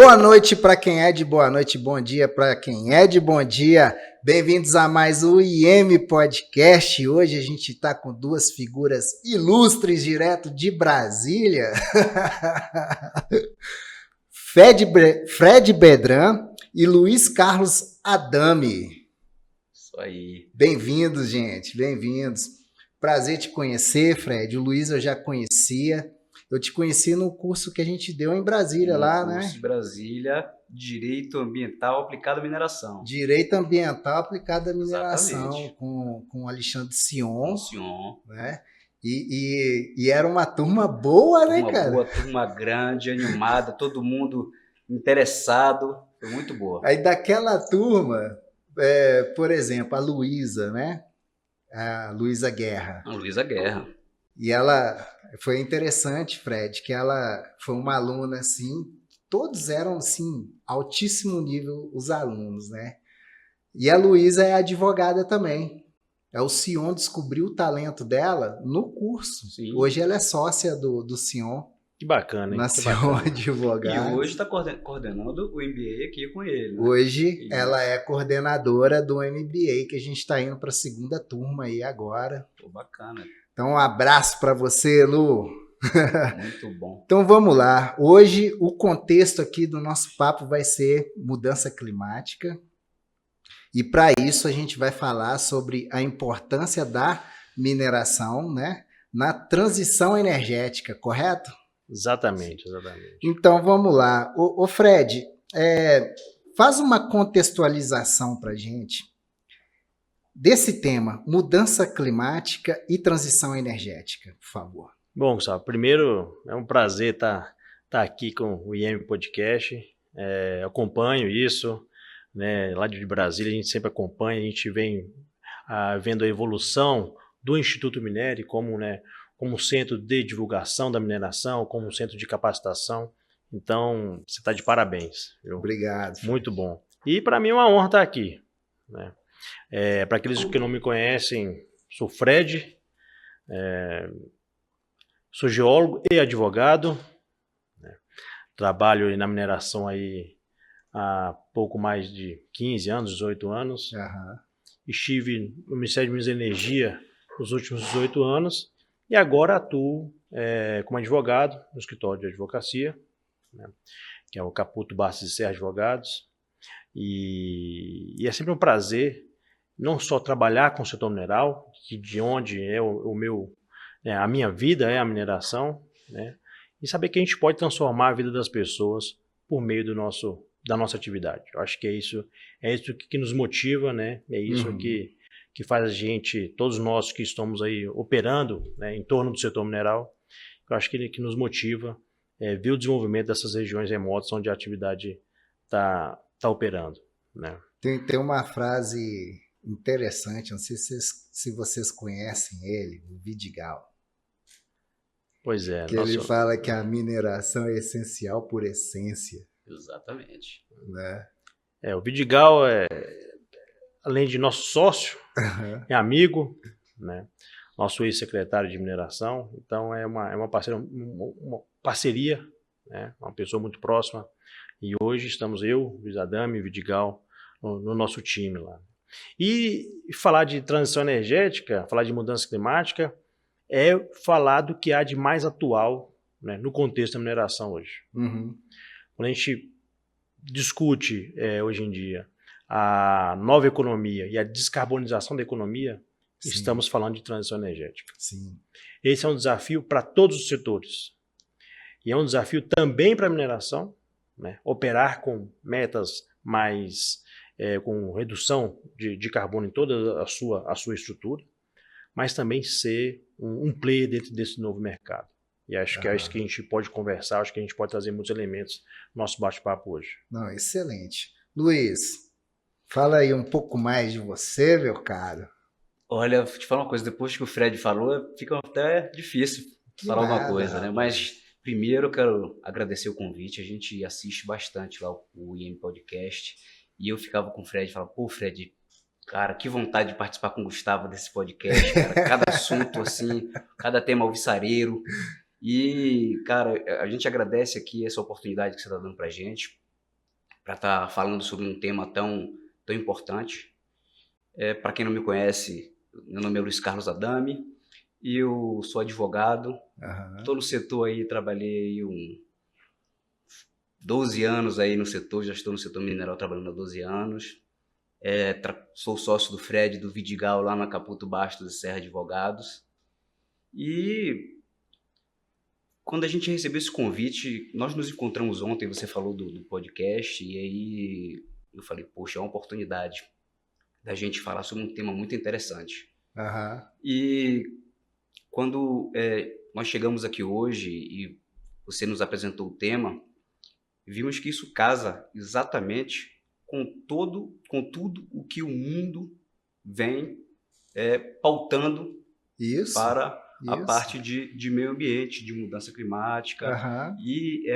Boa noite para quem é de boa noite, bom dia para quem é de bom dia. Bem-vindos a mais um IM Podcast. Hoje a gente está com duas figuras ilustres direto de Brasília. Fred Bedran e Luiz Carlos Adami. Isso aí. Bem-vindos, gente, bem-vindos. Prazer te conhecer, Fred. O Luiz eu já conhecia. Eu te conheci no curso que a gente deu em Brasília, lá, né? Curso Brasília, Direito Ambiental aplicado à mineração. Direito Ambiental aplicado à mineração, Exatamente. com Alexandre Sion, Sion. né? E era uma turma boa, né, cara? Uma boa turma grande, animada, todo mundo interessado. Foi muito boa. Aí daquela turma, por exemplo, a Luísa, né? A Luísa Guerra. A Luísa Guerra. E ela foi interessante, Fred, que ela foi uma aluna assim, todos eram assim, altíssimo nível os alunos, né? E a Luísa é advogada também. O Sion descobriu o talento dela no curso. Sim. Hoje ela é sócia do Sion. Que bacana, hein? Na Sion Advogados. E hoje está coordenando o MBA aqui com ele. Né? Hoje ela é coordenadora do MBA, que a gente está indo para a segunda turma aí agora. Pô, bacana. Então, um abraço para você, Lu. Muito bom. Então, vamos lá. Hoje, o contexto aqui do nosso papo vai ser mudança climática. E, para isso, a gente vai falar sobre a importância da mineração, né, na transição energética, correto? Exatamente. Então, vamos lá. Ô Fred, faz uma contextualização para a gente desse tema, mudança climática e transição energética, por favor. Bom, Gustavo, primeiro é um prazer estar aqui com o IM Podcast. Acompanho isso, né, lá de Brasília a gente sempre acompanha, a gente vem vendo a evolução do Instituto Mineiro como centro de divulgação da mineração, como centro de capacitação. Então, você está de parabéns. Viu? Obrigado. Fred. Muito bom. E para mim é uma honra estar aqui, né? Para aqueles que não me conhecem, sou Fred, sou geólogo e advogado, né? Trabalho na mineração aí há pouco mais de 15 anos, 18 anos. Uhum. Estive no Ministério de Minas e Energia nos últimos 18 anos e agora atuo como advogado no escritório de advocacia, né? Que é o Caputo Bastos e Serra Advogados. E é sempre um prazer não só trabalhar com o setor mineral, que de onde é a minha vida é a mineração, né? E saber que a gente pode transformar a vida das pessoas por meio da nossa atividade. Eu acho que é isso que nos motiva, né? É isso que faz a gente, todos nós que estamos aí operando, né, em torno do setor mineral, eu acho que nos motiva ver o desenvolvimento dessas regiões remotas onde a atividade está operando, né? Tem uma frase interessante, não sei se vocês conhecem ele, o Vidigal. Pois é. Que ele fala que a mineração é essencial por essência. Exatamente. Né? O Vidigal além de nosso sócio, é amigo, né? Nosso ex-secretário de mineração, então é uma parceria, né? Uma pessoa muito próxima. E hoje estamos eu, Luiz Adami e Vidigal no nosso time lá. E falar de transição energética, falar de mudança climática, é falar do que há de mais atual, né, no contexto da mineração hoje. Uhum. Quando a gente discute hoje em dia a nova economia e a descarbonização da economia, sim, estamos falando de transição energética. Sim. Esse é um desafio para todos os setores. E é um desafio também para a mineração, né, operar com metas mais com redução de carbono em toda a sua estrutura, mas também ser um player dentro desse novo mercado. E acho que a gente pode conversar, acho que a gente pode trazer muitos elementos no nosso bate-papo hoje. Não, excelente. Luiz, fala aí um pouco mais de você, meu caro. Olha, vou te falar uma coisa, depois que o Fred falou, fica até difícil falar alguma coisa, né? Mas primeiro eu quero agradecer o convite, a gente assiste bastante lá o IM Podcast, e eu ficava com o Fred e falava, pô, Fred, cara, que vontade de participar com o Gustavo desse podcast, cara, cada assunto assim, cada tema alvissareiro. E, cara, a gente agradece aqui essa oportunidade que você está dando pra gente. estar falando sobre um tema tão importante. Para quem não me conhece, meu nome é Luiz Carlos Adame e eu sou advogado. Estou no setor aí, trabalhei 12 anos aí no setor, já estou no setor mineral trabalhando há 12 anos. Sou sócio do Fred, do Vidigal, lá na Caputo Bastos e Serra Advogados. E quando a gente recebeu esse convite, nós nos encontramos ontem, você falou do podcast, e aí eu falei, poxa, é uma oportunidade da gente falar sobre um tema muito interessante. E quando nós chegamos aqui hoje e você nos apresentou o tema, vimos que isso casa exatamente com tudo o que o mundo vem pautando para a parte de meio ambiente, de mudança climática. E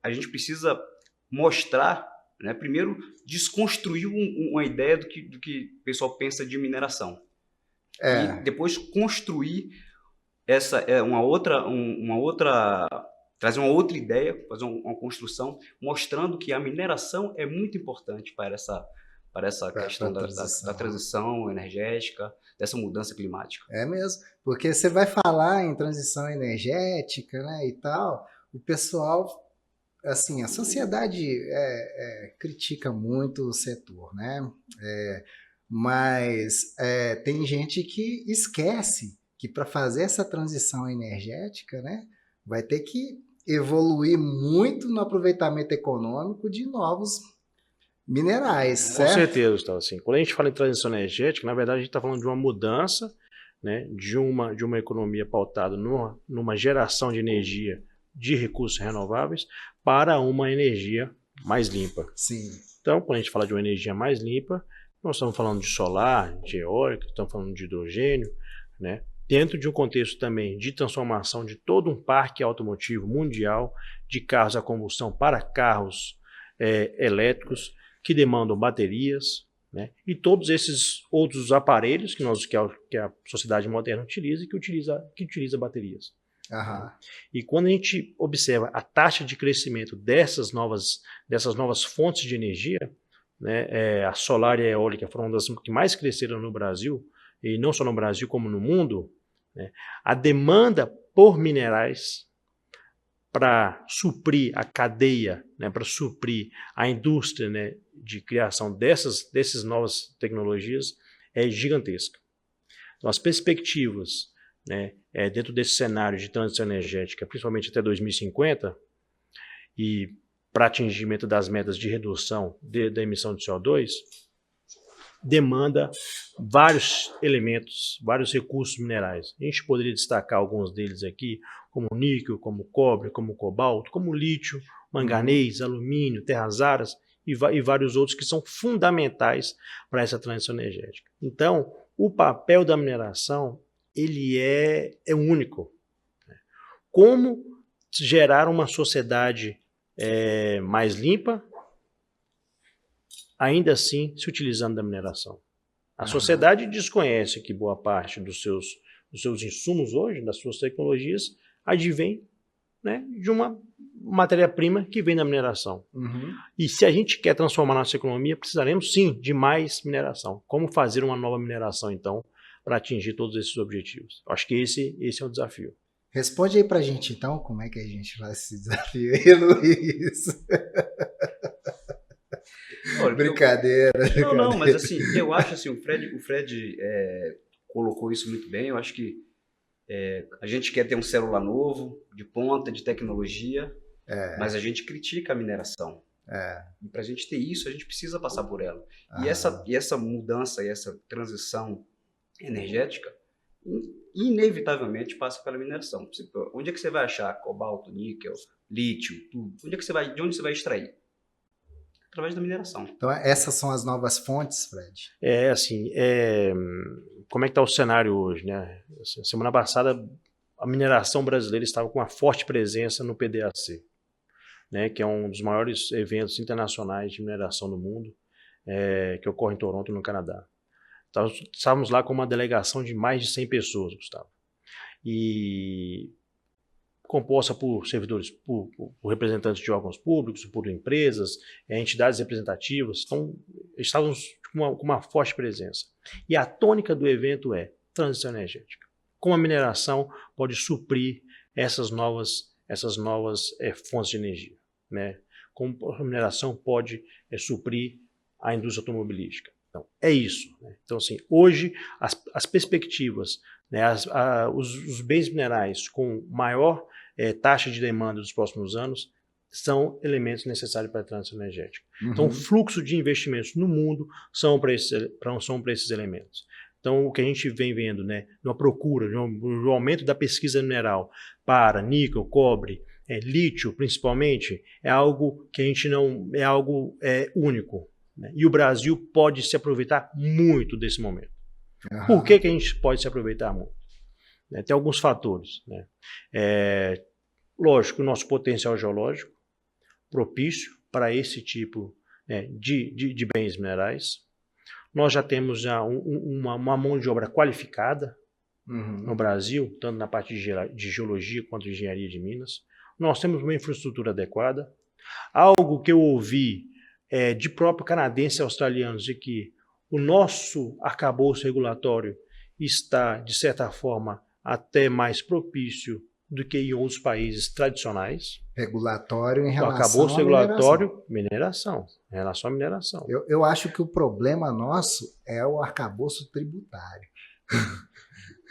a gente precisa mostrar, né, primeiro, desconstruir uma ideia do que o pessoal pensa de mineração. E depois construir trazer uma outra ideia, fazer uma construção, mostrando que a mineração é muito importante para essa questão da transição energética, dessa mudança climática. É mesmo, porque você vai falar em transição energética, né, e tal, o pessoal, assim, a sociedade critica muito o setor, né, mas tem gente que esquece que para fazer essa transição energética, né, vai ter que evoluir muito no aproveitamento econômico de novos minerais, certo? Com certeza, Gustavo. Assim, quando a gente fala em transição energética, na verdade a gente está falando de uma mudança, né, de uma economia pautada numa geração de energia de recursos renováveis para uma energia mais limpa. Sim. Então, quando a gente fala de uma energia mais limpa, nós estamos falando de solar, de eólica, estamos falando de hidrogênio, né? Dentro de um contexto também de transformação de todo um parque automotivo mundial de carros a combustão para carros elétricos que demandam baterias, né? E todos esses outros aparelhos que a sociedade moderna utiliza e que utiliza baterias. E quando a gente observa a taxa de crescimento dessas novas fontes de energia, né, a solar e a eólica foram uma das que mais cresceram no Brasil, e não só no Brasil como no mundo, né, a demanda por minerais para suprir a cadeia, né, para suprir a indústria, né, de criação dessas novas tecnologias é gigantesca. Então, as perspectivas, né, dentro desse cenário de transição energética, principalmente até 2050, e para atingimento das metas de redução da emissão de CO2, demanda vários elementos, vários recursos minerais. A gente poderia destacar alguns deles aqui, como níquel, como cobre, como cobalto, como lítio, manganês, alumínio, terras raras e vários outros que são fundamentais para essa transição energética. Então, o papel da mineração ele é único. Como gerar uma sociedade mais limpa, ainda assim se utilizando da mineração. A sociedade desconhece que boa parte dos seus insumos hoje, das suas tecnologias, advém, né, de uma matéria-prima que vem da mineração. E se a gente quer transformar nossa economia, precisaremos sim de mais mineração. Como fazer uma nova mineração, então, para atingir todos esses objetivos? Acho que esse é o desafio. Responde aí pra gente, então, como é que a gente faz esse desafio aí, Luiz? Olha, brincadeira. Não, mas assim, eu acho assim, o Fred colocou isso muito bem. Eu acho que a gente quer ter um celular novo, de ponta, de tecnologia, mas a gente critica a mineração. E para a gente ter isso, a gente precisa passar por ela. E essa mudança, e essa transição energética, inevitavelmente passa pela mineração. Onde é que você vai achar cobalto, níquel, lítio, tudo? De onde você vai extrair? Através da mineração. Então, essas são as novas fontes, Fred? Como é que está o cenário hoje, né? Semana passada, a mineração brasileira estava com uma forte presença no PDAC, né, que é um dos maiores eventos internacionais de mineração do mundo, que ocorre em Toronto, no Canadá. Estávamos lá com uma delegação de mais de 100 pessoas, Gustavo. E composta por servidores, por representantes de órgãos públicos, por empresas, entidades representativas. Então, estávamos com uma forte presença. E a tônica do evento é transição energética. Como a mineração pode suprir essas novas fontes de energia, né? Como a mineração pode suprir a indústria automobilística. Então, é isso, né? Então, assim, hoje, as perspectivas, né, os bens minerais com maior taxa de demanda dos próximos anos são elementos necessários para a transição energética. Uhum. Então, o fluxo de investimentos no mundo são para esses elementos. Então, o que a gente vem vendo, né, numa procura, no aumento da pesquisa mineral para níquel, cobre, lítio, principalmente, é algo que a gente não é algo único, né? E o Brasil pode se aproveitar muito desse momento. Uhum. Por que a gente pode se aproveitar muito? Tem alguns fatores, né? Lógico, o nosso potencial geológico propício para esse tipo de bens minerais. Nós já temos uma mão de obra qualificada no Brasil, tanto na parte de geologia quanto de engenharia de minas. Nós temos uma infraestrutura adequada. Algo que eu ouvi de próprio canadenses e australianos de que o nosso arcabouço regulatório está, de certa forma, até mais propício do que em outros países tradicionais. Regulatório em relação arcabouço à regulatório, mineração. Em relação à mineração. Eu acho que o problema nosso é o arcabouço tributário.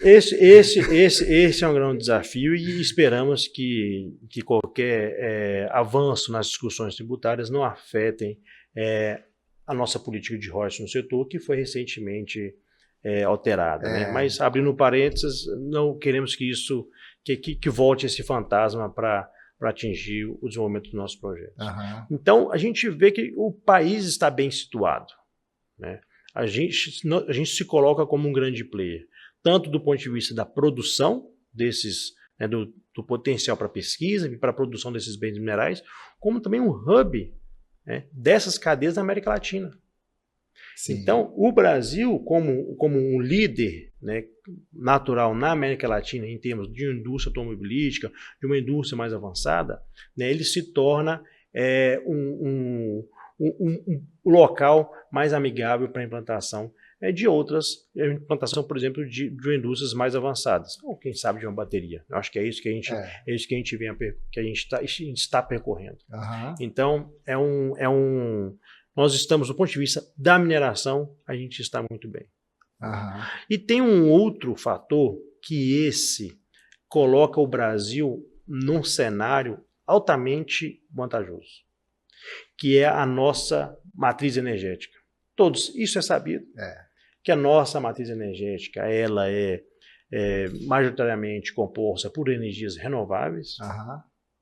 Esse é um grande desafio e esperamos que qualquer avanço nas discussões tributárias não afetem a nossa política de royalties no setor, que foi recentemente alterada. Né? Mas, abrindo parênteses, não queremos que isso que volte esse fantasma para atingir o desenvolvimento dos nossos projetos. Uhum. Então, a gente vê que o país está bem situado, né? A gente se coloca como um grande player, tanto do ponto de vista da produção desses, né, do potencial para pesquisa e para a produção desses bens minerais, como também um hub, né, dessas cadeias na América Latina. Sim. Então, o Brasil, como um líder, né, natural na América Latina, em termos de indústria automobilística, de uma indústria mais avançada, né, ele se torna um local mais amigável para a implantação implantação, por exemplo, de indústrias mais avançadas, ou quem sabe de uma bateria. Eu acho que é isso que a gente está percorrendo. Uhum. Então, nós estamos, do ponto de vista da mineração, a gente está muito bem. Uhum. E tem um outro fator que esse coloca o Brasil num cenário altamente vantajoso, que é a nossa matriz energética. Isso é sabido, que a nossa matriz energética ela é majoritariamente composta por energias renováveis,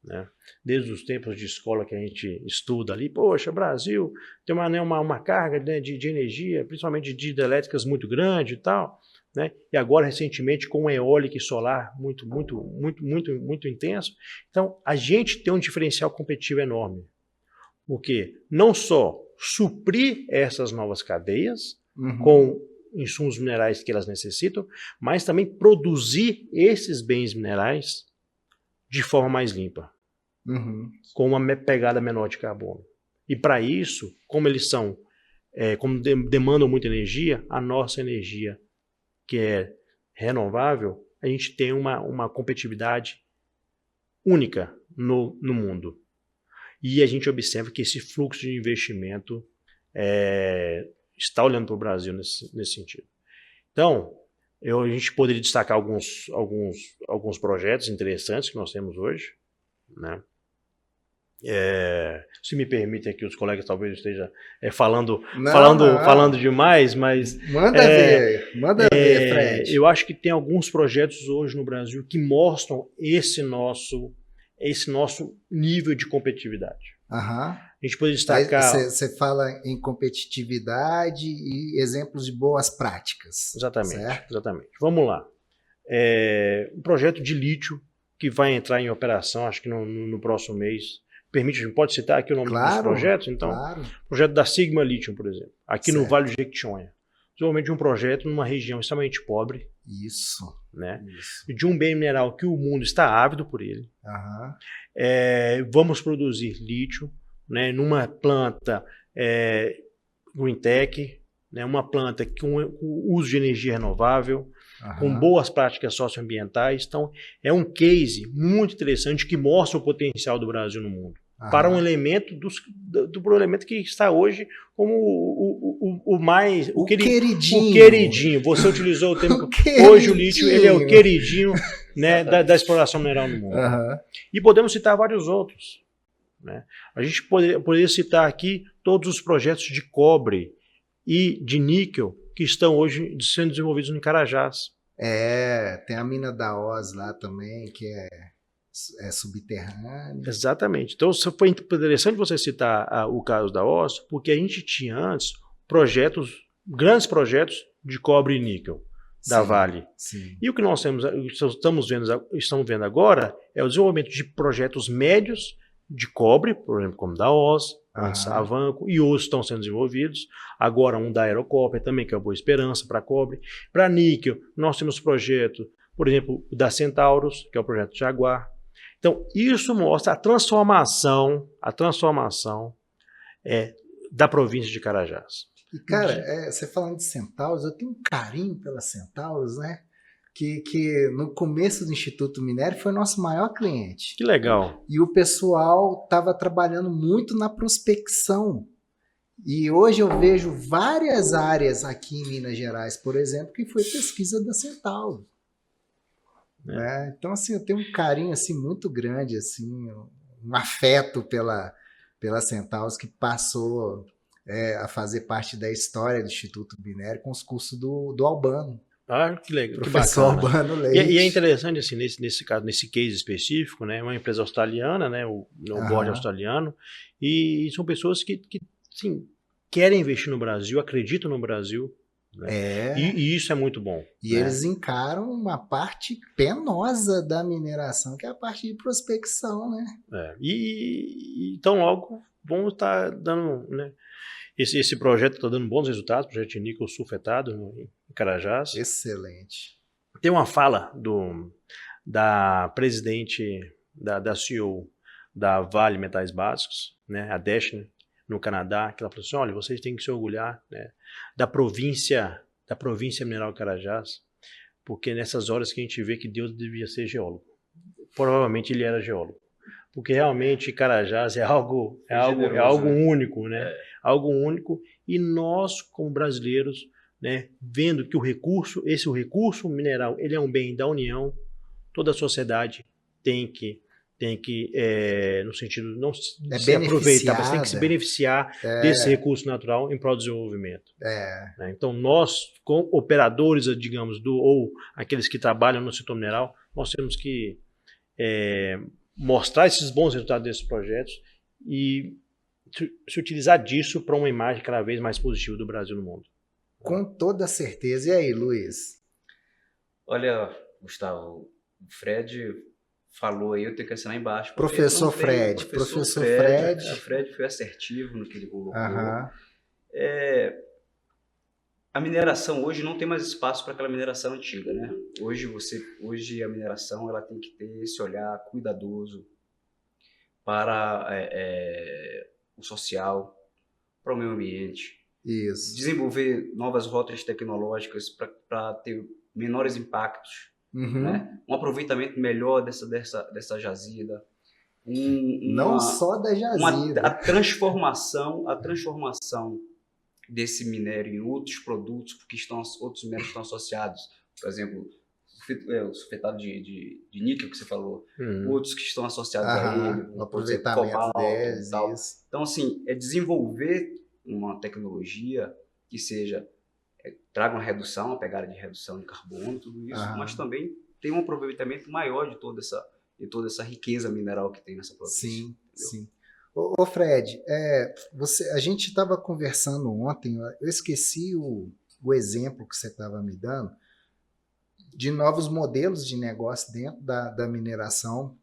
né? Desde os tempos de escola que a gente estuda ali, poxa, Brasil tem uma carga, né, de energia, principalmente de hidrelétricas muito grande e tal, né? E agora recentemente com eólica e solar muito intenso. Então a gente tem um diferencial competitivo enorme, porque não só suprir essas novas cadeias com insumos minerais que elas necessitam, mas também produzir esses bens minerais de forma mais limpa, com uma pegada menor de carbono. E para isso, como eles são, como demandam muita energia, a nossa energia, que é renovável, a gente tem uma competitividade única no mundo. E a gente observa que esse fluxo de investimento está olhando para o Brasil nesse sentido. Então, a gente poderia destacar alguns projetos interessantes que nós temos hoje, né? Se me permite aqui, os colegas talvez estejam falando demais, mas... Manda ver, Fred. Eu acho que tem alguns projetos hoje no Brasil que mostram esse nosso nível de competitividade. A gente pode destacar... Você fala em competitividade e exemplos de boas práticas. Exatamente. Vamos lá. Um projeto de lítio que vai entrar em operação, acho que no próximo mês. Pode citar aqui o nome dos projetos? Então, o projeto da Sigma Lithium, por exemplo, aqui no Vale do Jequitinhonha. desenvolvimento de um projeto numa região extremamente pobre, Isso. né? Isso. De um bem mineral que o mundo está ávido por ele. Aham. Vamos produzir lítio, né, numa planta green tech, né, uma planta com uso de energia renovável, com Aham. boas práticas socioambientais. Então, é um case muito interessante que mostra o potencial do Brasil no mundo. Aham. Para um elemento do elemento que está hoje como o mais... O queridinho. O queridinho. Você utilizou o termo... Hoje o lítio ele é o queridinho, né, da exploração mineral no mundo. Aham. E podemos citar vários outros, né? A gente poderia citar aqui todos os projetos de cobre e de níquel que estão hoje sendo desenvolvidos no Carajás. Tem a mina da Oz lá também, que é subterrânea. Exatamente. Então foi interessante você citar o caso da Oz, porque a gente tinha antes grandes projetos de cobre e níquel da Sim, Vale. sim. E o que nós estamos vendo agora é o desenvolvimento de projetos médios de cobre, por exemplo, como da Oz, antes a Avanco, e outros estão sendo desenvolvidos. Agora um da Aerocópia também, que é a Boa Esperança para cobre. Para níquel, nós temos projeto, por exemplo, da Centauros, que é o projeto Jaguar. Então, isso mostra a transformação da província de Carajás. E, cara, você falando de Centauros, eu tenho um carinho pela Centauros, né? Que no começo do Instituto Minério foi nosso maior cliente. Que legal. E o pessoal estava trabalhando muito na prospecção. E hoje eu vejo várias áreas aqui em Minas Gerais, por exemplo, que foi pesquisa da Centauros. Né? Então, assim, eu tenho um carinho assim, muito grande, assim, um afeto pela Centauros, que passou a fazer parte da história do Instituto Minério com os cursos do Albano. Ah, que legal. Professor Que bacana. Albano Leite. E é interessante, assim, nesse caso, nesse case específico, né, uma empresa australiana, né, o board australiano, e são pessoas que sim, querem investir no Brasil, acreditam no Brasil, né? E isso é muito bom. E eles encaram uma parte penosa da mineração, que é a parte de prospecção, né? Então logo vamos estar dando, né? Esse projeto está dando bons resultados, o projeto de níquel sulfetado em Carajás. Excelente. Tem uma fala da presidente, da CEO da Vale Metais Básicos, né, a Deshna, no Canadá, que ela falou assim, olha, vocês têm que se orgulhar, né, da província mineral Carajás, porque nessas horas que a gente vê que Deus devia ser geólogo. Provavelmente ele era geólogo. Porque realmente Carajás é algo único, né? Algo único, e nós, como brasileiros, né, vendo que o recurso mineral, ele é um bem da União, toda a sociedade tem que no sentido não se aproveitar, mas tem que se beneficiar desse recurso natural em prol do desenvolvimento. Né? Então nós, como operadores, digamos, ou aqueles que trabalham no setor mineral, nós temos que mostrar esses bons resultados desses projetos e se utilizar disso para uma imagem cada vez mais positiva do Brasil no mundo. Com toda certeza. E aí, Luiz? Olha, Gustavo, o Fred falou aí, eu tenho que assinar embaixo. Professor Fred. O Fred foi assertivo no que ele colocou. A mineração hoje não tem mais espaço para aquela mineração antiga, né? Hoje a mineração ela tem que ter esse olhar cuidadoso para o social, para o meio ambiente. Isso. Desenvolver novas rotas tecnológicas para ter menores impactos, né? Um aproveitamento melhor dessa jazida. Não só da jazida. A transformação desse minério em outros produtos, porque outros minérios estão associados. Por exemplo, o sulfetado de níquel que você falou, outros que estão associados a ele, o aproveitamento deles. Então, assim, desenvolver uma tecnologia que traga uma redução, uma pegada de redução de carbono, tudo isso, mas também tem um aproveitamento maior de toda essa riqueza mineral que tem nessa província. Sim. Ô Fred, a gente estava conversando ontem, eu esqueci o exemplo que você estava me dando, de novos modelos de negócio dentro da mineração,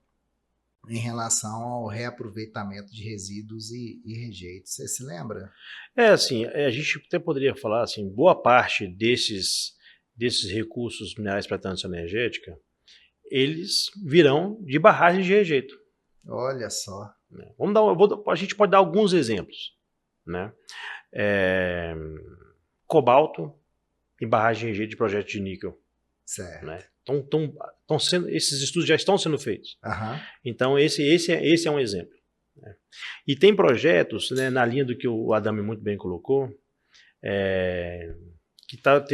em relação ao reaproveitamento de resíduos e rejeitos. Você se lembra? Assim, a gente até poderia falar assim, boa parte desses recursos minerais para transição energética, eles virão de barragens de rejeito. Olha só. Né? A gente pode dar alguns exemplos. Né? Cobalto em barragem de rejeito de projeto de níquel. Certo. Né? Esses estudos já estão sendo feitos. Uhum. Então, esse é um exemplo. Né? E tem projetos, né, na linha do que o Adame muito bem colocou, que está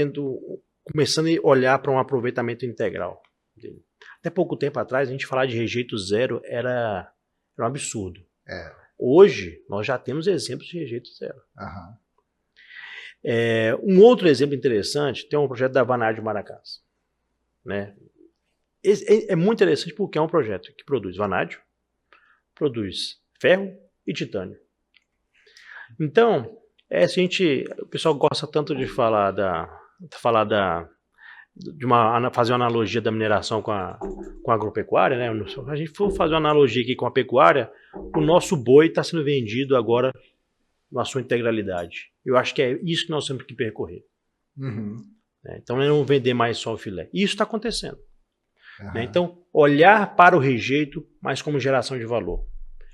começando a olhar para um aproveitamento integral. Até pouco tempo atrás, a gente falar de rejeito zero era um absurdo. Hoje, nós já temos exemplos de rejeito zero. Uhum. Um outro exemplo interessante, tem um projeto da Vanádio Maracás. Né? É muito interessante porque é um projeto que produz vanádio, produz ferro e titânio. Então, o pessoal gosta tanto de fazer uma analogia da mineração com a agropecuária, né? A gente for fazer uma analogia aqui com a pecuária, o nosso boi está sendo vendido agora na sua integralidade. Eu acho que é isso que nós temos que percorrer. Uhum. Então, não vender mais só o filé. E isso está acontecendo. Uhum. Então, olhar para o rejeito, mas como geração de valor.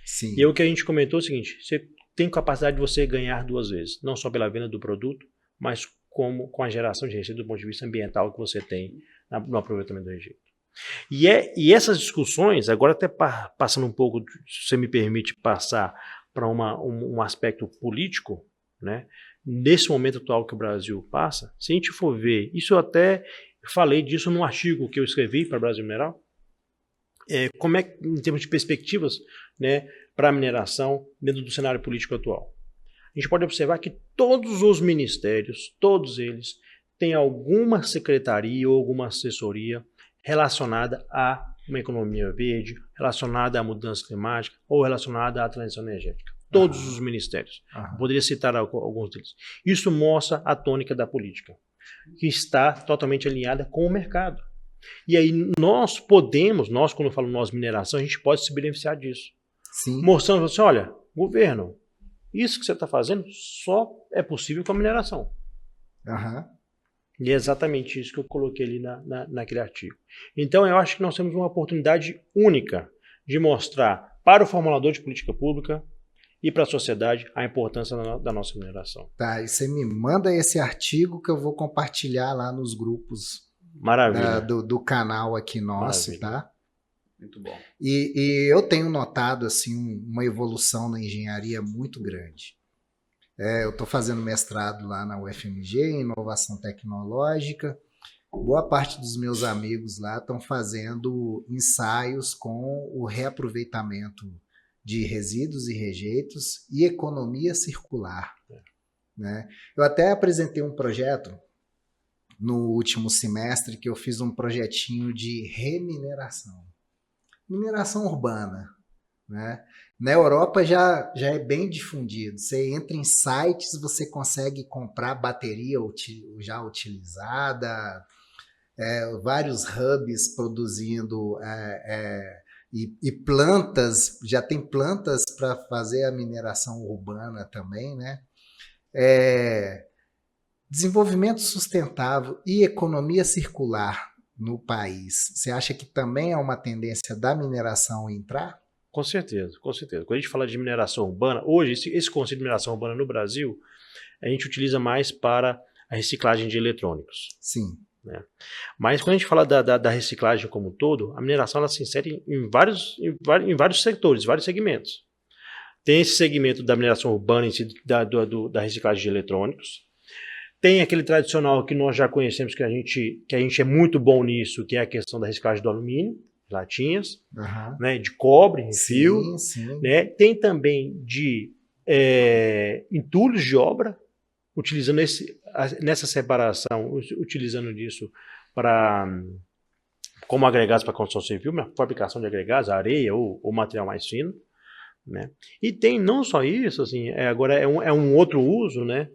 Sim. E o que a gente comentou é o seguinte, você tem capacidade de você ganhar duas vezes, não só pela venda do produto, mas como com a geração de receita do ponto de vista ambiental que você tem no aproveitamento do rejeito. E essas discussões, agora até passando um pouco, se você me permite passar para um aspecto político, né? Nesse momento atual que o Brasil passa, se a gente for ver, isso eu até falei disso num artigo que eu escrevi para Brasil Mineral, como em termos de perspectivas, né, para a mineração dentro do cenário político atual. A gente pode observar que todos os ministérios, todos eles, têm alguma secretaria ou alguma assessoria relacionada a uma economia verde, relacionada à mudança climática ou relacionada à transição energética. Todos os ministérios. Poderia citar alguns deles. Isso mostra a tônica da política, que está totalmente alinhada com o mercado. E aí nós quando eu falo nós mineração, a gente pode se beneficiar disso. Sim. Mostrando assim, olha, governo, isso que você está fazendo só é possível com a mineração. Uhum. E é exatamente isso que eu coloquei ali naquele artigo. Então eu acho que nós temos uma oportunidade única de mostrar para o formulador de política pública e para a sociedade a importância da nossa mineração. Tá, e você me manda esse artigo que eu vou compartilhar lá nos grupos do canal aqui nosso. Maravilha. Tá? Muito bom. E eu tenho notado assim, uma evolução na engenharia muito grande. Eu estou fazendo mestrado lá na UFMG, em inovação tecnológica. Boa parte dos meus amigos lá estão fazendo ensaios com o reaproveitamento de resíduos e rejeitos e economia circular. Né? Eu até apresentei um projeto no último semestre que eu fiz um projetinho de remineração. Mineração urbana. Né? Na Europa já é bem difundido. Você entra em sites, você consegue comprar bateria já utilizada, vários hubs produzindo e plantas, já tem plantas para fazer a mineração urbana também, né? Desenvolvimento sustentável e economia circular no país. Você acha que também é uma tendência da mineração entrar? Com certeza, com certeza. Quando a gente fala de mineração urbana, hoje esse conceito de mineração urbana no Brasil, a gente utiliza mais para a reciclagem de eletrônicos. Sim. Né? Mas quando a gente fala da reciclagem como um todo, a mineração ela se insere em vários setores, vários segmentos. Tem esse segmento da mineração urbana em si, da reciclagem de eletrônicos. Tem aquele tradicional que nós já conhecemos, que a gente é muito bom nisso, que é a questão da reciclagem do alumínio, latinhas, né, de cobre, refil. Sim. Né? Tem também de entulhos de obra, utilizando nessa separação, utilizando disso como agregados para a construção civil, fabricação de agregados, areia ou material mais fino. Né? E tem não só isso, assim, agora é um outro uso, né?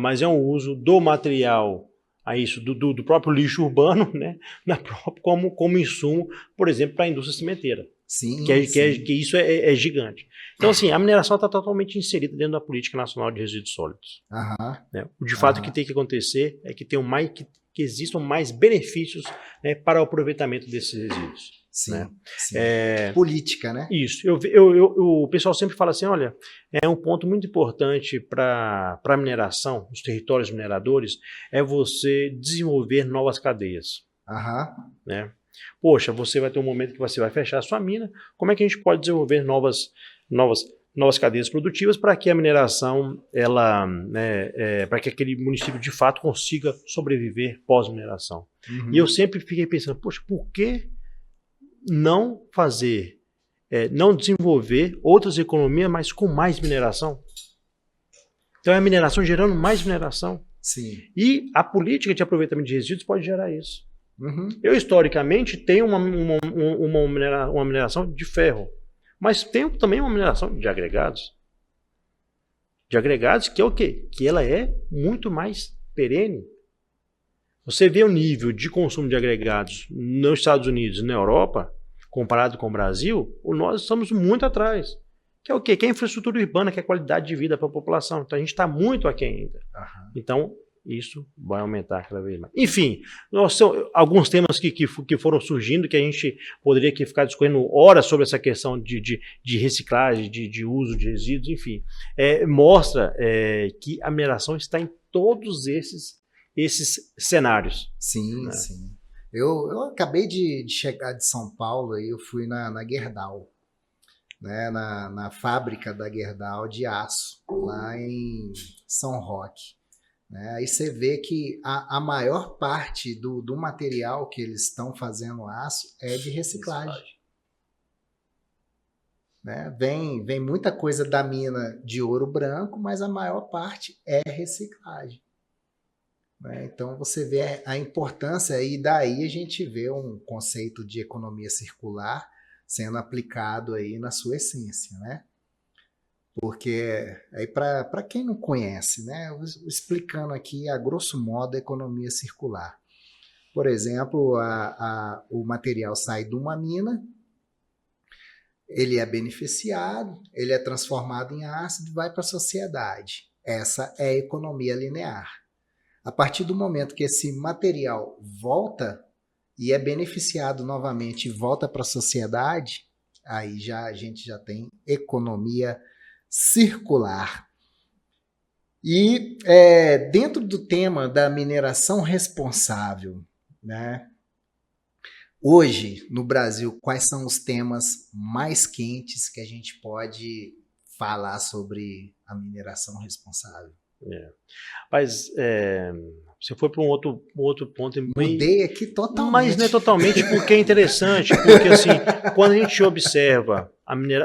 Mas é um uso do material a isso do próprio lixo urbano, né, como insumo, por exemplo, para a indústria cimenteira. Sim, Que isso é gigante. Então, assim, a mineração está totalmente inserida dentro da Política Nacional de Resíduos Sólidos. Né? De fato, o que tem que acontecer é que, que existam mais benefícios, né, para o aproveitamento desses resíduos. Sim, né? sim. Política, né? Isso. O pessoal sempre fala assim, olha, é um ponto muito importante para a mineração, os territórios mineradores, é você desenvolver novas cadeias. Né? Poxa, você vai ter um momento que você vai fechar a sua mina, como é que a gente pode desenvolver novas cadeias produtivas para que a mineração, para que aquele município de fato consiga sobreviver pós-mineração? E eu sempre fiquei pensando, poxa, por que não fazer, não desenvolver outras economias, mas com mais mineração? Então é a mineração gerando mais mineração. Sim. E a política de aproveitamento de resíduos pode gerar isso. Eu, historicamente, tenho uma mineração de ferro, mas tenho também uma mineração de agregados. De agregados que é o quê? Que ela é muito mais perene. Você vê o nível de consumo de agregados nos Estados Unidos e na Europa, comparado com o Brasil, nós estamos muito atrás. Que é o quê? Que é a infraestrutura urbana, que é a qualidade de vida para a população. Então a gente está muito aquém ainda. Então, isso vai aumentar cada vez mais. Enfim, são alguns temas que foram surgindo, que a gente poderia aqui ficar discorrendo horas sobre essa questão de reciclagem, de uso de resíduos, enfim. Mostra que a mineração está em todos esses cenários. Sim, né? Sim. Eu acabei de chegar de São Paulo e eu fui na Gerdau, né, na fábrica da Gerdau de aço, lá em São Roque. Né? Aí você vê que a maior parte do material que eles estão fazendo aço é de reciclagem. Né? Vem muita coisa da mina de Ouro Branco, mas a maior parte é reciclagem. Né? Então você vê a importância, e daí a gente vê um conceito de economia circular sendo aplicado aí na sua essência, né? Porque aí para quem não conhece, né, explicando aqui a grosso modo a economia circular. Por exemplo, o material sai de uma mina, ele é beneficiado, ele é transformado em ácido e vai para a sociedade. Essa é a economia linear. A partir do momento que esse material volta e é beneficiado novamente e volta para a sociedade, aí a gente já tem economia circular. E dentro do tema da mineração responsável, né? Hoje, no Brasil, quais são os temas mais quentes que a gente pode falar sobre a mineração responsável? Mas você foi para um outro ponto. Mudei aqui totalmente. Mas não é totalmente, porque é interessante, porque assim, quando a gente observa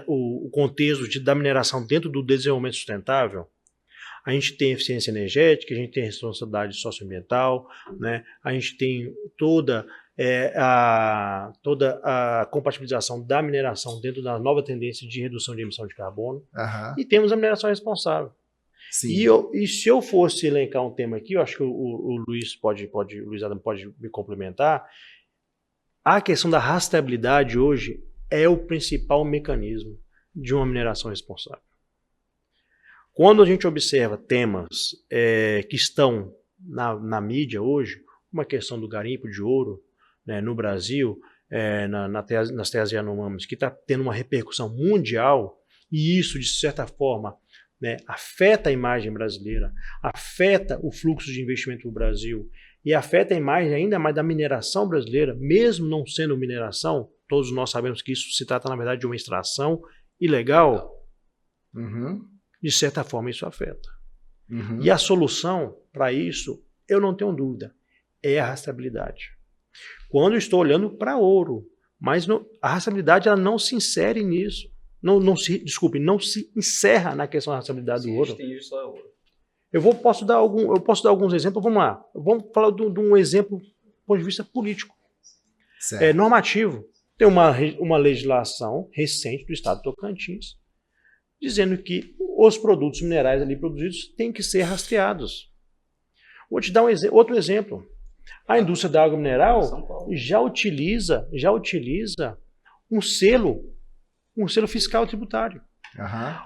o contexto da mineração dentro do desenvolvimento sustentável, a gente tem eficiência energética, a gente tem responsabilidade socioambiental, né? A gente tem toda a compatibilização da mineração dentro da nova tendência de redução de emissão de carbono, e temos a mineração responsável. Sim. E se eu fosse elencar um tema aqui, eu acho que o Luiz Adam pode me complementar. A questão da rastreabilidade hoje é o principal mecanismo de uma mineração responsável. Quando a gente observa temas que estão na mídia hoje, como a questão do garimpo de ouro, né, no Brasil, nas terras Yanomamis, que está tendo uma repercussão mundial, e isso, de certa forma, né, afeta a imagem brasileira, afeta o fluxo de investimento do Brasil e afeta a imagem ainda mais da mineração brasileira, mesmo não sendo mineração. Todos nós sabemos que isso se trata, na verdade, de uma extração ilegal. De certa forma, isso afeta. E a solução para isso, eu não tenho dúvida, é a rastreabilidade. Quando eu estou olhando para ouro, mas a rastreabilidade ela não se insere nisso. Não se encerra na questão da rastreabilidade do ouro. Eu posso dar alguns exemplos. Vamos lá. Vamos falar de um exemplo do ponto de vista político. Normativo. Tem uma legislação recente do estado de Tocantins dizendo que os produtos minerais ali produzidos têm que ser rastreados. Vou te dar outro exemplo. A indústria da água mineral São Paulo. já utiliza um selo fiscal tributário. Aham.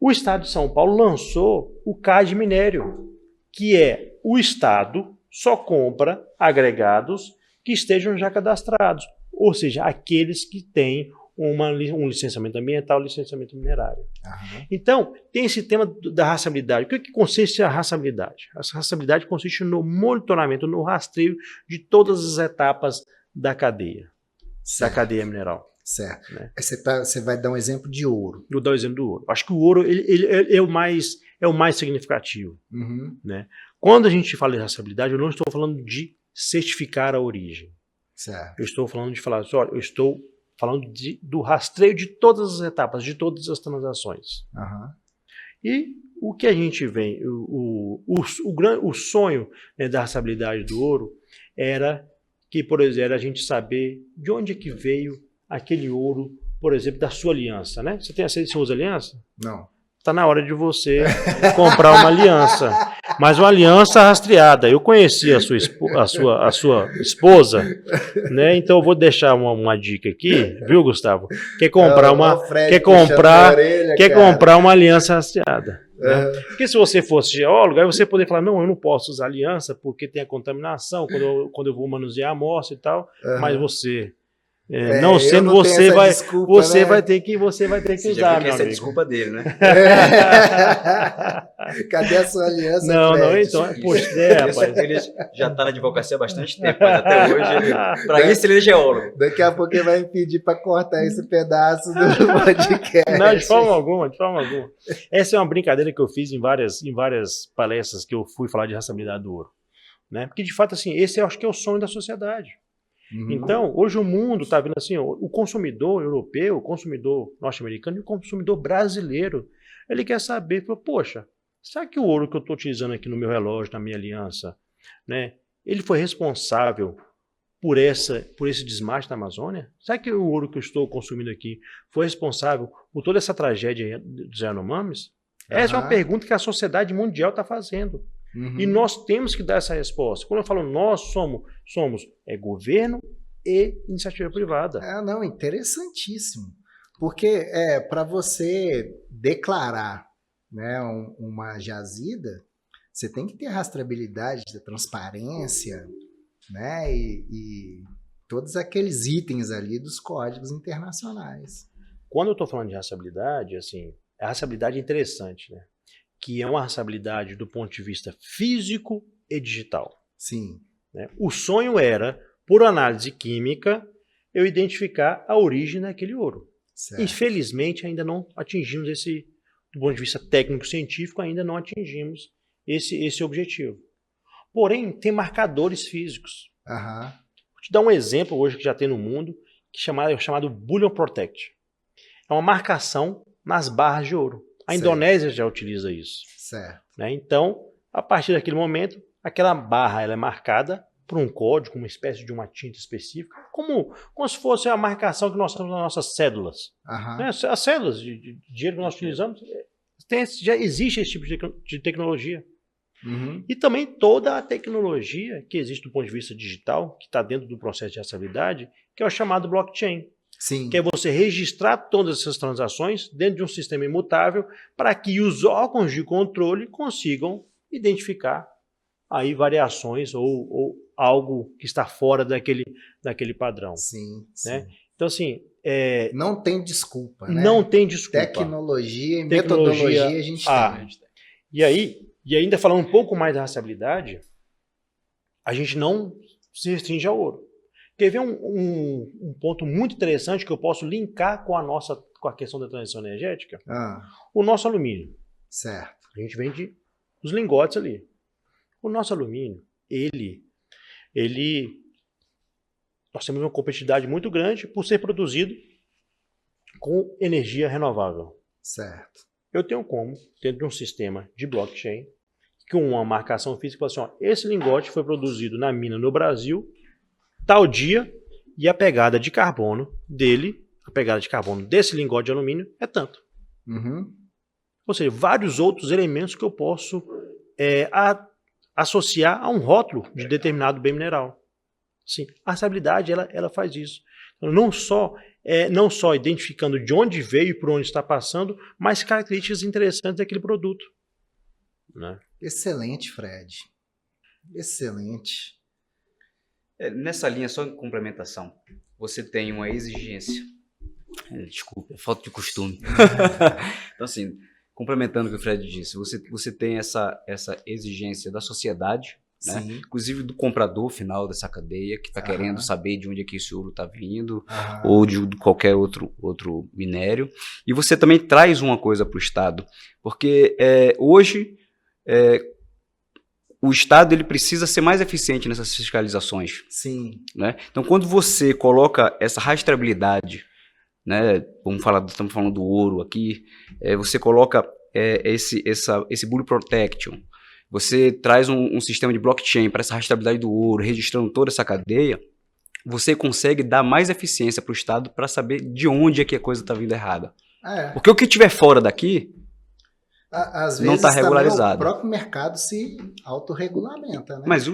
O Estado de São Paulo lançou o CAD Minério, que é o Estado só compra agregados que estejam já cadastrados, ou seja, aqueles que têm um licenciamento ambiental, licenciamento minerário. Aham. Então, tem esse tema da rastreabilidade. O que consiste a rastreabilidade? A rastreabilidade consiste no monitoramento, no rastreio de todas as etapas da cadeia mineral. Certo. Né? Você vai dar um exemplo de ouro. Vou dar o exemplo do ouro. Acho que o ouro ele é o mais significativo. Uhum. Né? Quando a gente fala de rastreabilidade, eu não estou falando de certificar a origem. Certo. Eu estou falando de falar assim, olha, eu estou falando do rastreio de todas as etapas, de todas as transações. Aham. E o que a gente vem, o sonho, né, da rastreabilidade do ouro era que, por exemplo, a gente saber de onde é que veio aquele ouro, por exemplo, da sua aliança, né? Você usa aliança? Não. Está na hora de você comprar uma aliança, mas uma aliança rastreada. Eu conheci a sua esposa, né? Então eu vou deixar uma dica aqui, viu, Gustavo? Quer comprar uma aliança rastreada. Né? Porque se você fosse geólogo, aí você poderia falar, não, eu não posso usar aliança porque tem a contaminação quando eu vou manusear a amostra e tal. Mas você não sendo, você vai ter que usar, meu essa é a amigo. desculpa dele, né? Cadê a sua aliança? Não, Fred? então, poxa, Rapaz. Ele já está na advocacia há bastante tempo, mas até hoje, para isso ele é geólogo. Daqui a pouco ele vai me pedir para cortar esse pedaço do podcast. Não, de forma alguma. Essa é uma brincadeira que eu fiz em várias palestras que eu fui falar de rastreabilidade do ouro. Né? Porque, de fato, assim, esse eu acho que é o sonho da sociedade. Uhum. Então, hoje o mundo está vendo assim, o consumidor europeu, o consumidor norte-americano e o consumidor brasileiro, ele quer saber, poxa, será que o ouro que eu estou utilizando aqui no meu relógio, na minha aliança, né, ele foi responsável por esse desmate na Amazônia? Será que o ouro que eu estou consumindo aqui foi responsável por toda essa tragédia dos Yanomamis? Essa é uma pergunta que a sociedade mundial está fazendo. Uhum. E nós temos que dar essa resposta. Quando eu falo nós, somos governo e iniciativa privada. Não, interessantíssimo. Porque para você declarar, né, uma jazida, você tem que ter rastreabilidade, transparência, né, e todos aqueles itens ali dos códigos internacionais. Quando eu estou falando de rastreabilidade, assim, a rastreabilidade é interessante, né? Que é uma rastreabilidade do ponto de vista físico e digital. Sim. Né? O sonho era, por análise química, eu identificar a origem daquele ouro. Certo. Infelizmente, ainda não atingimos do ponto de vista técnico-científico, ainda não atingimos esse objetivo. Porém, tem marcadores físicos. Uhum. Vou te dar um exemplo hoje que já tem no mundo, que é chamado Bullion Protect. É uma marcação nas barras de ouro. A Indonésia já utiliza isso. Certo. Né? Então, a partir daquele momento, aquela barra ela é marcada por um código, uma espécie de uma tinta específica, como se fosse a marcação que nós temos nas nossas cédulas. Uhum. Né? As cédulas de dinheiro que nós utilizamos, já existe esse tipo de tecnologia. Uhum. E também toda a tecnologia que existe do ponto de vista digital, que está dentro do processo de rastreabilidade, que é o chamado blockchain. Sim. Que é você registrar todas essas transações dentro de um sistema imutável para que os órgãos de controle consigam identificar aí variações ou algo que está fora daquele padrão. Sim, né? Então, assim... não tem desculpa, né? Não tem desculpa. Tecnologia e metodologia a gente tem. E ainda falando um pouco mais da rastreabilidade, a gente não se restringe ao ouro. Quer ver um ponto muito interessante que eu posso linkar com a questão da transição energética? O nosso alumínio. Certo. A gente vende os lingotes ali. O nosso alumínio, nós temos uma competitividade muito grande por ser produzido com energia renovável. Certo. Eu tenho como, dentro de um sistema de blockchain, com uma marcação física, assim, esse lingote foi produzido na mina no Brasil, tal dia, e a pegada de carbono desse lingote de alumínio é tanto. Uhum. Ou seja, vários outros elementos que eu posso associar a um rótulo de determinado bem mineral. Sim, a rastreabilidade ela faz isso. Então, não só identificando de onde veio e por onde está passando, mas características interessantes daquele produto. Né? Excelente, Fred. Excelente. Nessa linha, só em complementação, você tem uma exigência. Desculpa, é falta de costume. Então, assim, complementando o que o Fred disse, você tem essa exigência da sociedade, né? Inclusive do comprador final dessa cadeia, que está querendo saber de onde é que esse ouro está vindo, ou de qualquer outro minério. E você também traz uma coisa para o Estado, porque hoje o Estado ele precisa ser mais eficiente nessas fiscalizações. Sim. Né? Então, quando você coloca essa rastreabilidade, né, estamos falando do ouro aqui, você coloca esse Bullet Protection, você traz um sistema de blockchain para essa rastreabilidade do ouro, registrando toda essa cadeia, você consegue dar mais eficiência para o Estado para saber de onde é que a coisa está vindo errada. Porque o que estiver fora daqui às vezes não está regularizado. O próprio mercado se autorregulamenta, né? Mas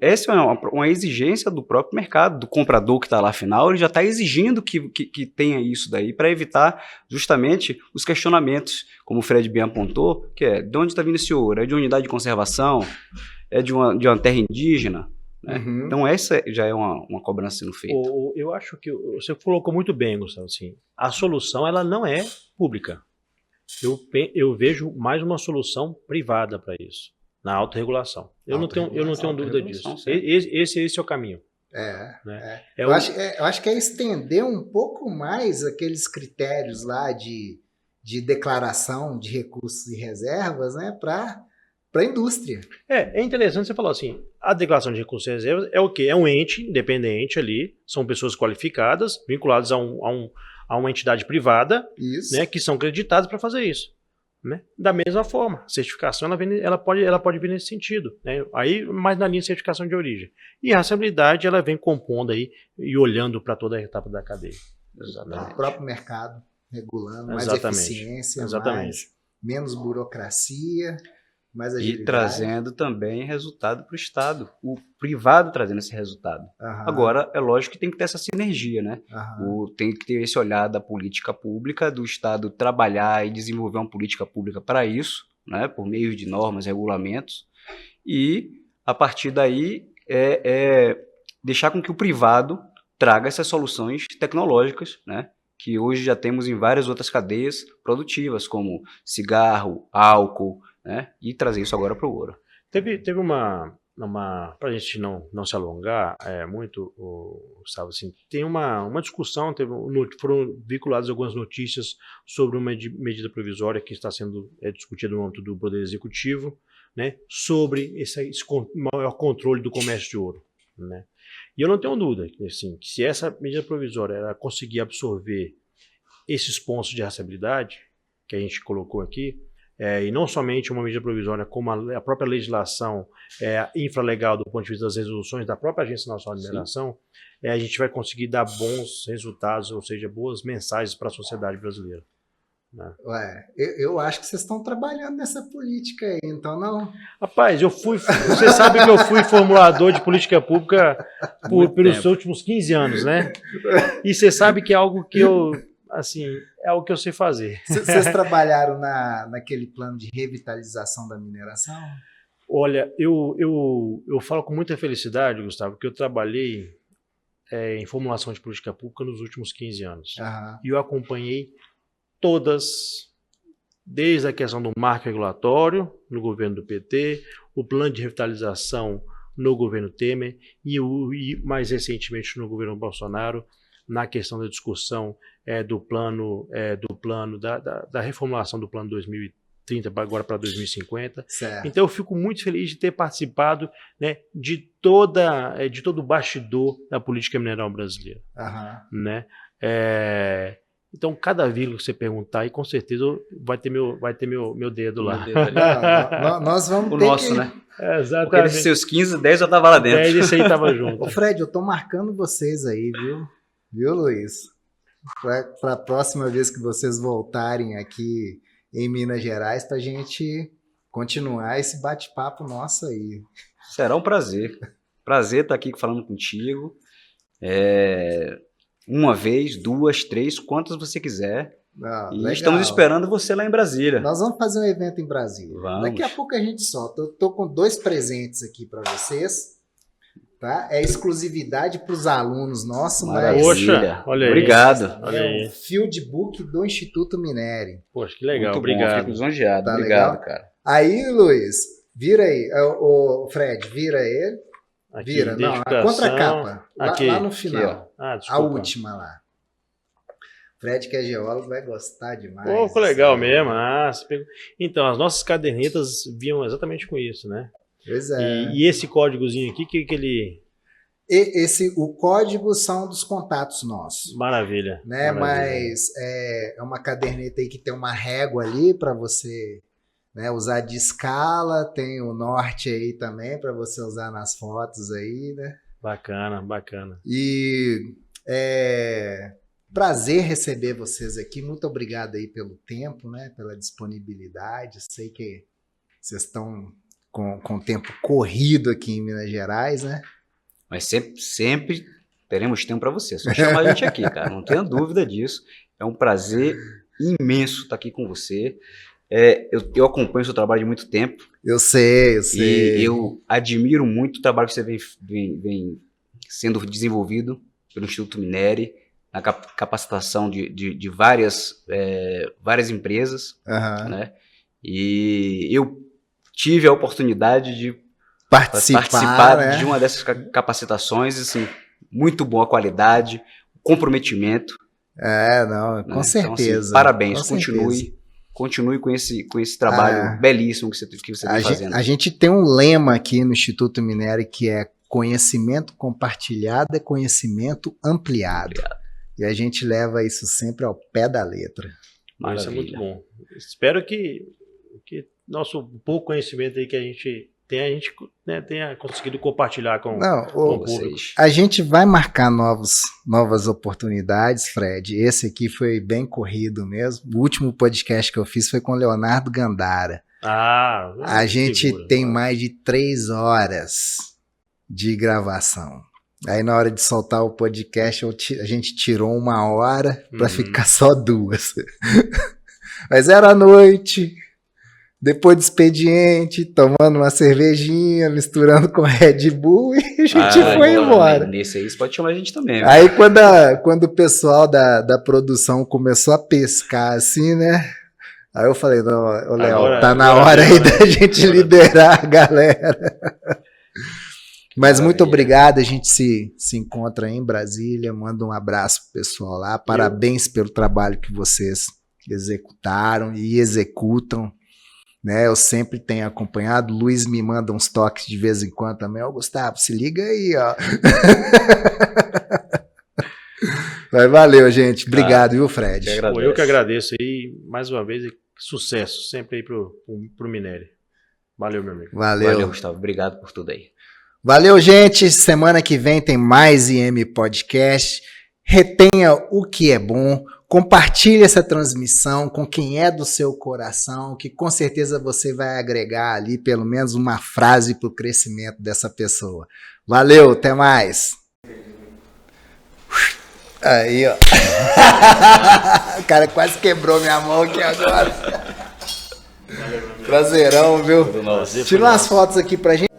essa é uma exigência do próprio mercado, do comprador que está lá afinal, ele já está exigindo que tenha isso daí para evitar justamente os questionamentos, como o Fred bem apontou, que é de onde está vindo esse ouro? É de uma unidade de conservação? É de uma terra indígena? Né? Então essa já é uma cobrança sendo feita. Eu acho que você colocou muito bem, Gustavo, assim, a solução ela não é pública. Eu vejo mais uma solução privada para isso, na autorregulação. Eu não tenho dúvida disso. Esse é o caminho. Né? Eu acho que é estender um pouco mais aqueles critérios lá de declaração de recursos e reservas, né, para a indústria. É interessante você falar assim, a declaração de recursos e reservas é o quê? É um ente independente ali, são pessoas qualificadas, vinculadas a uma entidade privada, né, que são creditadas para fazer isso. Né? Da mesma forma, a certificação ela pode vir nesse sentido. Né? Aí, mais na linha de certificação de origem. E a rastreabilidade ela vem compondo aí e olhando para toda a etapa da cadeia. Exatamente. O próprio mercado regulando, mais Exatamente. eficiência, Exatamente. menos burocracia, mais agilidade. E trazendo também resultado para o Estado. O privado trazendo esse resultado. Agora, é lógico que tem que ter essa sinergia, né? Tem que ter esse olhar da política pública, do Estado trabalhar e desenvolver uma política pública para isso, né? Por meio de normas, regulamentos. E, a partir daí, deixar com que o privado traga essas soluções tecnológicas, né? Que hoje já temos em várias outras cadeias produtivas, como cigarro, álcool, né? E trazer isso agora para o ouro. Teve uma para a gente não se alongar muito, Gustavo, assim, tem uma discussão, foram vinculadas algumas notícias sobre uma medida provisória que está sendo discutida no âmbito do Poder Executivo, né, sobre esse maior controle do comércio de ouro. Né? E eu não tenho dúvida assim, que se essa medida provisória ela conseguir absorver esses pontos de rastreabilidade que a gente colocou aqui, e não somente uma medida provisória, como a própria legislação infralegal do ponto de vista das resoluções da própria Agência Nacional de Mineração, a gente vai conseguir dar bons resultados, ou seja, boas mensagens para a sociedade brasileira. Né? Eu acho que vocês estão trabalhando nessa política aí, então não... Rapaz, você sabe que eu fui formulador de política pública pelos últimos 15 anos, né? E você sabe que é algo que é algo que eu sei fazer. Vocês trabalharam naquele plano de revitalização da mineração? Olha, eu falo com muita felicidade, Gustavo, que eu trabalhei em formulação de política pública nos últimos 15 anos. E eu acompanhei todas, desde a questão do marco regulatório no governo do PT, o plano de revitalização no governo Temer e mais recentemente no governo Bolsonaro, na questão da discussão da reformulação do plano 2030 agora para 2050. Certo. Então eu fico muito feliz de ter participado, né, de todo o bastidor da política mineral brasileira. Né? Então, cada vírgula que você perguntar, aí com certeza vai ter meu dedo lá. Nós vamos o ter nosso, que... né? Exatamente. Porque desses seus 15, 10 eu tava lá dentro. 10 esse aí tava junto. Ô Fred, eu tô marcando vocês aí, viu? Viu, Luiz? Para a próxima vez que vocês voltarem aqui em Minas Gerais, para a gente continuar esse bate-papo nosso aí. Será um prazer. Prazer estar aqui falando contigo. Uma vez, 2, 3, quantas você quiser. E Legal. estamos esperando você lá em Brasília. Nós vamos fazer um evento em Brasília. Vamos. Daqui a pouco a gente solta. Eu tô com 2 presentes aqui para vocês. Tá? É exclusividade para os alunos nossos, mas Poxa, olha aí. Obrigado. Olha aí. um fieldbook do Instituto Minério. Poxa, que legal, Muito obrigado. Bom, fico lisonjeado. Tá Obrigado, legal? cara. Aí, Luiz, vira aí. O Fred, vira ele. Aqui, Vira, não, a identificação. contracapa. Aqui. Lá no final. Ah, A desculpa. última lá. Fred, que é geólogo, vai gostar demais. Pô, ficou legal mesmo. Você pegou... Então, as nossas cadernetas vinham exatamente com isso, né? Pois é. E esse códigozinho aqui, que ele... O código são dos contatos nossos. Maravilha. Né? Maravilha. Mas é uma caderneta aí que tem uma régua ali para você, né, usar de escala. Tem o norte aí também para você usar nas fotos aí, né? Bacana, bacana. E prazer receber vocês aqui. Muito obrigado aí pelo tempo, né? Pela disponibilidade. Sei que vocês estão com o tempo corrido aqui em Minas Gerais, né? Mas sempre teremos tempo para você. Só chamar a gente aqui, cara. Não tenha dúvida disso. É um prazer imenso estar aqui com você. Eu acompanho o seu trabalho de muito tempo. Eu sei. E eu admiro muito o trabalho que você vem sendo desenvolvido pelo Instituto Minério, na capacitação de várias empresas. Uhum. Né? E eu tive a oportunidade de participar, né? de uma dessas capacitações, assim, muito boa qualidade, comprometimento. Com certeza. Então, assim, parabéns, com certeza. Continue com esse trabalho belíssimo que você vem fazendo. A gente tem um lema aqui no Instituto Minério que é conhecimento compartilhado é conhecimento ampliado. E a gente leva isso sempre ao pé da letra. Isso é muito bom. Espero que nosso pouco conhecimento aí que a gente tenha conseguido compartilhar com o público. A gente vai marcar novas oportunidades, Fred. Esse aqui foi bem corrido mesmo. O último podcast que eu fiz foi com o Leonardo Gandara. A gente tem mais de 3 horas de gravação. Aí na hora de soltar o podcast, a gente tirou 1 hora para ficar só 2. Mas era à noite, depois do expediente, tomando uma cervejinha, misturando com Red Bull, e a gente foi embora. Nesse aí, você pode chamar a gente também. Aí quando o pessoal da produção começou a pescar assim, né? Aí eu falei, não, Léo, tá na hora aí da gente liberar a galera. Mas muito obrigado, a gente se encontra em Brasília, manda um abraço pro pessoal lá, parabéns pelo trabalho que vocês executaram e executam, né? Eu sempre tenho acompanhado, o Luiz me manda uns toques de vez em quando também, Gustavo, se liga aí, ó. Mas valeu, gente, obrigado, viu, Fred? Eu que agradeço aí, mais uma vez, sucesso sempre aí pro Minério. Valeu, meu amigo. Valeu, Gustavo, obrigado por tudo aí. Valeu, gente. Semana que vem tem mais IM Podcast. Retenha o que é bom. Compartilhe essa transmissão com quem é do seu coração, que com certeza você vai agregar ali pelo menos uma frase para o crescimento dessa pessoa. Valeu, até mais. Aí, ó. O cara quase quebrou minha mão aqui agora. Prazerão, viu? Tira umas fotos aqui pra gente.